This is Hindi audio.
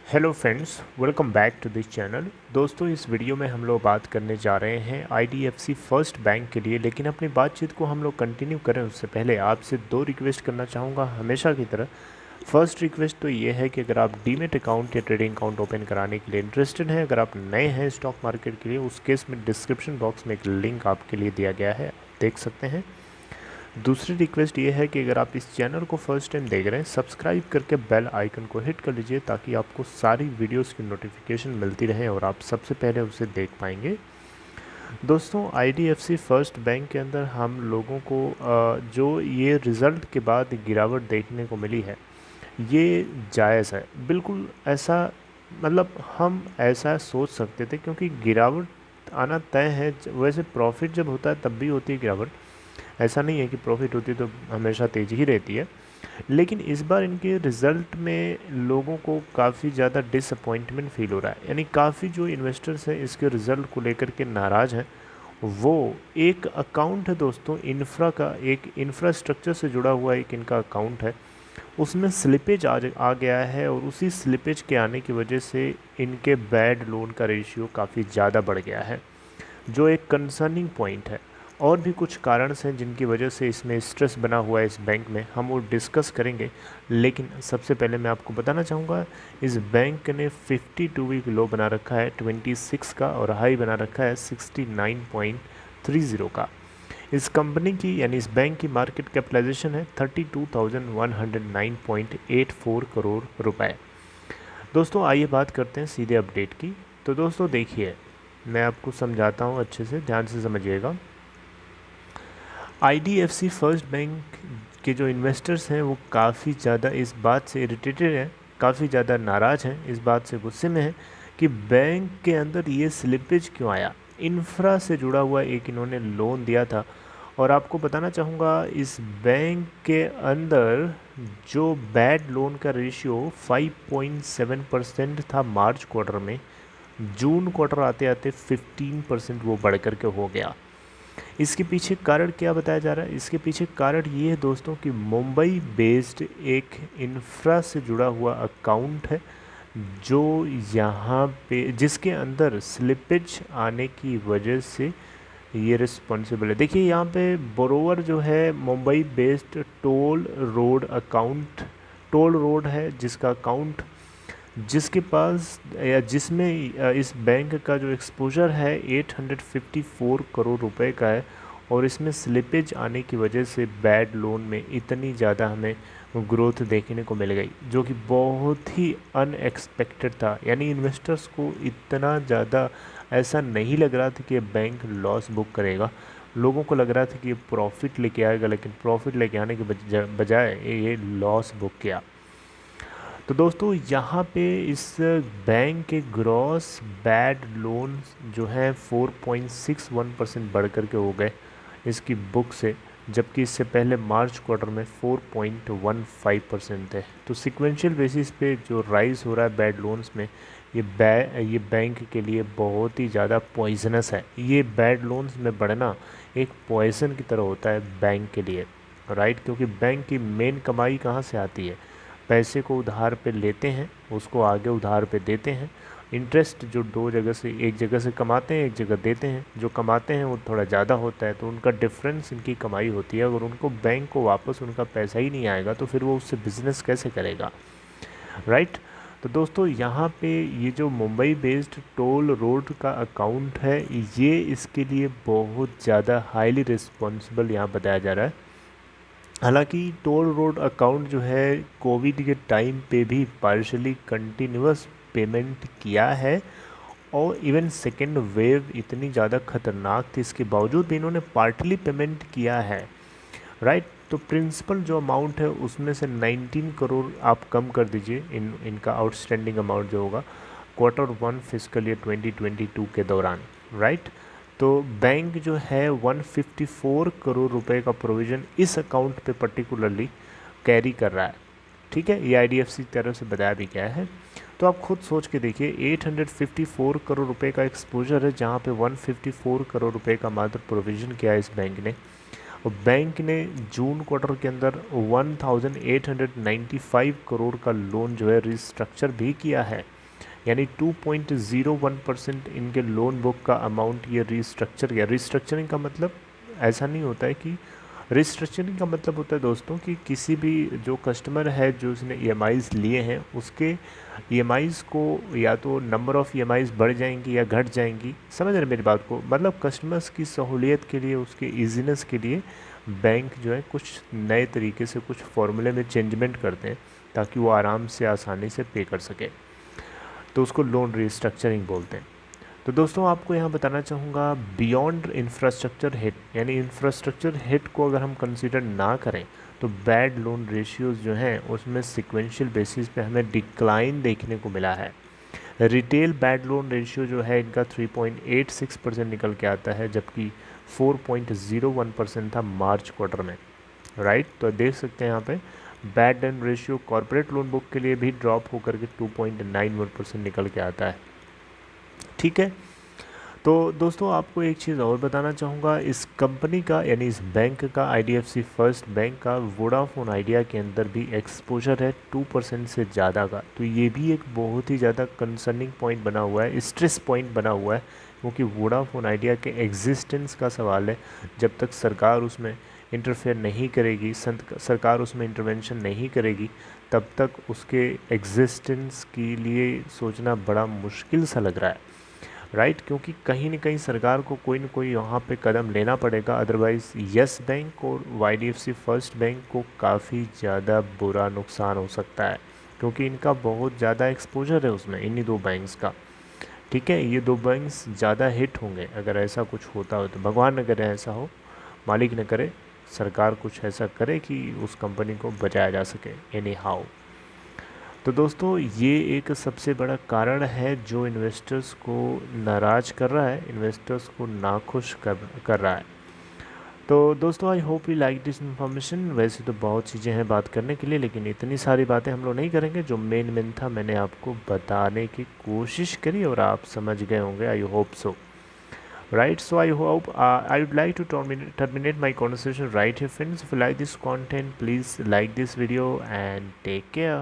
Hello friends, welcome back to this channel. दोस्तों, इस वीडियो में हम लोग बात करने जा रहे हैं आईडीएफसी फर्स्ट बैंक के लिए। लेकिन अपनी बातचीत को हम लोग कंटिन्यू करें उससे पहले आपसे दो रिक्वेस्ट करना चाहूँगा हमेशा की तरह। फर्स्ट रिक्वेस्ट तो ये है कि अगर आप डीमेट अकाउंट या ट्रेडिंग अकाउंट ओपन कराने के लिए इंटरेस्टेड हैं, अगर आप नए हैं स्टॉक मार्केट के लिए, उस केस में डिस्क्रिप्शन बॉक्स में एक लिंक आपके लिए दिया गया है, देख सकते हैं। दूसरी रिक्वेस्ट ये है कि अगर आप इस चैनल को फर्स्ट टाइम देख रहे हैं, सब्सक्राइब करके बेल आइकन को हिट कर लीजिए ताकि आपको सारी वीडियोस की नोटिफिकेशन मिलती रहे और आप सबसे पहले उसे देख पाएंगे। दोस्तों, आईडीएफसी फर्स्ट बैंक के अंदर हम लोगों को जो ये रिज़ल्ट के बाद गिरावट देखने को मिली है, ये जायज़ है। बिल्कुल ऐसा, मतलब हम ऐसा सोच सकते थे क्योंकि गिरावट आना तय है। वैसे प्रॉफिट जब होता है तब भी होती है गिरावट, ऐसा नहीं है कि प्रॉफिट होती तो हमेशा तेज़ी ही रहती है। लेकिन इस बार इनके रिज़ल्ट में लोगों को काफ़ी ज़्यादा डिसअपॉइंटमेंट फील हो रहा है। यानी काफ़ी जो इन्वेस्टर्स हैं इसके रिज़ल्ट को लेकर के नाराज़ हैं। वो एक अकाउंट है दोस्तों, इंफ्रा का, एक इंफ्रास्ट्रक्चर से जुड़ा हुआ एक इनका अकाउंट है, उसमें स्लिपेज आ गया है और उसी स्लिपेज के आने की वजह से इनके बैड लोन का रेशियो काफ़ी ज़्यादा बढ़ गया है, जो एक कंसर्निंग पॉइंट है। और भी कुछ कारण हैं जिनकी वजह से इसमें स्ट्रेस बना हुआ है इस बैंक में, हम वो डिस्कस करेंगे। लेकिन सबसे पहले मैं आपको बताना चाहूँगा, इस बैंक ने 52 वीक लो बना रखा है 26 का और हाई बना रखा है 69.30 का। इस कंपनी की यानी इस बैंक की मार्केट कैपिटलाइजेशन है 32,109.84 करोड़ रुपए। दोस्तों, आइए बात करते हैं सीधे अपडेट की। तो दोस्तों देखिए, मैं आपको समझाता हूँ, अच्छे से ध्यान से समझिएगा। आईडीएफसी फर्स्ट बैंक के जो इन्वेस्टर्स हैं वो काफ़ी ज़्यादा इस बात से इरिटेटेड हैं, काफ़ी ज़्यादा नाराज़ हैं, इस बात से गुस्से में हैं कि बैंक के अंदर ये स्लिपेज क्यों आया। इंफ्रा से जुड़ा हुआ एक इन्होंने लोन दिया था और आपको बताना चाहूँगा, इस बैंक के अंदर जो बैड लोन का रेशियो 5.7% था मार्च क्वार्टर में, जून क्वार्टर आते आते 15% वो बढ़ कर के हो गया। इसके पीछे कारण क्या बताया जा रहा है? इसके पीछे कारण ये है दोस्तों कि मुंबई बेस्ड एक इंफ्रा से जुड़ा हुआ अकाउंट है, जो यहाँ पे जिसके अंदर स्लिपेज आने की वजह से ये रिस्पॉन्सिबल है। देखिए, यहाँ पे बोरोवर जो है मुंबई बेस्ड टोल रोड है, जिसका अकाउंट, जिसके पास या जिसमें इस बैंक का जो एक्सपोजर है 854 करोड़ रुपए का है। और इसमें स्लिपेज आने की वजह से बैड लोन में इतनी ज़्यादा हमें ग्रोथ देखने को मिल गई, जो कि बहुत ही अनएक्सपेक्टेड था। यानी इन्वेस्टर्स को इतना ज़्यादा ऐसा नहीं लग रहा था कि ये बैंक लॉस बुक करेगा। लोगों को लग रहा था कि ये प्रॉफिट लेके आएगा, लेकिन प्रॉफिट लेके आने के बजाय ये लॉस बुक किया। तो दोस्तों, यहाँ पे इस बैंक के ग्रॉस बैड लोन जो है 4.61% बढ़ कर के हो गए इसकी बुक से, जबकि इससे पहले मार्च क्वार्टर में 4.15% थे। तो सिक्वेंशियल बेसिस पे जो राइज हो रहा है बैड लोन्स में, ये बैंक के लिए बहुत ही ज़्यादा पॉइजनस है। ये बैड लोन्स में बढ़ना एक पॉइजन की तरह होता है बैंक के लिए, राइट? क्योंकि बैंक की मेन कमाई कहाँ से आती है? पैसे को उधार पे लेते हैं, उसको आगे उधार पे देते हैं। इंटरेस्ट जो दो जगह से, एक जगह से कमाते हैं, एक जगह देते हैं। जो कमाते हैं वो थोड़ा ज़्यादा होता है, तो उनका डिफरेंस इनकी कमाई होती है। अगर उनको बैंक को वापस उनका पैसा ही नहीं आएगा तो फिर वो उससे बिज़नेस कैसे करेगा, राइट? तो दोस्तों, यहाँ पे ये जो मुंबई बेस्ड टोल रोड का अकाउंट है, ये इसके लिए बहुत ज़्यादा हाईली रिस्पॉन्सिबल यहाँ बताया जा रहा है। हालांकि टोल रोड अकाउंट जो है कोविड के टाइम पे भी पार्शली कंटिन्यूअस पेमेंट किया है, और इवन सेकेंड वेव इतनी ज़्यादा खतरनाक थी, इसके बावजूद भी इन्होंने पार्टली पेमेंट किया है, राइट? तो प्रिंसिपल जो अमाउंट है उसमें से 19 करोड़ आप कम कर दीजिए इनका आउटस्टैंडिंग अमाउंट जो होगा क्वार्टर 1 फिजिकल ईयर 2022 के दौरान, राइट? तो बैंक जो है 154 करोड़ रुपए का प्रोविज़न इस अकाउंट पे पर्टिकुलरली कैरी कर रहा है, ठीक है? ये आईडीएफसी की तरफ से बताया भी गया है। तो आप खुद सोच के देखिए, 854 करोड़ रुपए का एक्सपोजर है, जहाँ पे 154 करोड़ रुपए का मात्र प्रोविज़न किया है इस बैंक ने। और बैंक ने जून क्वार्टर के अंदर 1895 करोड़ का लोन जो है रिस्ट्रक्चर भी किया है। यानी 2.01% इनके लोन बुक का अमाउंट ये रिस्ट्रक्चर किया। रिस्ट्रक्चरिंग का मतलब ऐसा नहीं होता है कि, रिस्ट्रक्चरिंग का मतलब होता है दोस्तों कि किसी भी जो कस्टमर है जो उसने EMIs लिए हैं उसके EMIs को या तो नंबर ऑफ़ EMIs बढ़ जाएंगी या घट जाएंगी। समझ रहे मेरी बात को? मतलब कस्टमर्स की सहूलियत के लिए, उसके ईजीनेस के लिए बैंक जो है कुछ नए तरीके से कुछ फॉर्मूले में चेंजमेंट करते हैं ताकि वो आराम से आसानी से पे कर सके, तो उसको लोन रिस्ट्रक्चरिंग बोलते हैं। तो दोस्तों आपको यहाँ बताना चाहूँगा बियॉन्ड इंफ्रास्ट्रक्चर हिट, यानी इंफ्रास्ट्रक्चर हिट को अगर हम कंसीडर ना करें तो बैड लोन रेशियोज़ जो हैं उसमें सिक्वेंशियल बेसिस पे हमें डिक्लाइन देखने को मिला है। रिटेल बैड लोन रेशियो जो है इनका 3.86% निकल के आता है, जबकि 4.01% था मार्च क्वार्टर में, राइट। तो देख सकते हैं यहाँ पे bad loan ratio corporate loan book के लिए भी ड्रॉप होकर के 2.91% निकल के आता है। ठीक है, तो दोस्तों आपको एक चीज़ और बताना चाहूँगा, इस कंपनी का यानी इस बैंक का, IDFC फर्स्ट बैंक का वोडाफोन आइडिया के अंदर भी एक्सपोजर है 2% से ज़्यादा का। तो ये भी एक बहुत ही ज़्यादा कंसर्निंग पॉइंट बना हुआ है, स्ट्रेस पॉइंट बना हुआ है, क्योंकि वोडाफोन आइडिया के एग्जिस्टेंस का सवाल है। जब तक सरकार उसमें इंटरफेयर नहीं करेगी, सरकार उसमें इंटरवेंशन नहीं करेगी, तब तक उसके एग्जिस्टेंस के लिए सोचना बड़ा मुश्किल सा लग रहा है, राइट। क्योंकि कहीं ना कहीं सरकार को कोई ना कोई यहाँ पे कदम लेना पड़ेगा, अदरवाइज़ यस बैंक और IDFC फर्स्ट बैंक को काफ़ी ज़्यादा बुरा नुकसान हो सकता है, क्योंकि इनका बहुत ज़्यादा एक्सपोजर है उसमें, इन्हीं दो बैंक्स का। ठीक है, ये दो बैंक्स ज़्यादा हिट होंगे अगर ऐसा कुछ होता हो तो। भगवान न करे ऐसा हो, मालिक न करे, सरकार कुछ ऐसा करे कि उस कंपनी को बचाया जा सके एनी हाउ। तो दोस्तों ये एक सबसे बड़ा कारण है जो इन्वेस्टर्स को नाराज़ कर रहा है, इन्वेस्टर्स को नाखुश कर रहा है। तो दोस्तों I hope you like this information. वैसे तो बहुत चीज़ें हैं बात करने के लिए, लेकिन इतनी सारी बातें हम लोग नहीं करेंगे। जो मेन था मैंने आपको बताने की कोशिश करी और आप समझ गए होंगे, I hope so, right? So I hope I would like to terminate my conversation right here, friends. If you like this content, please like this video and take care.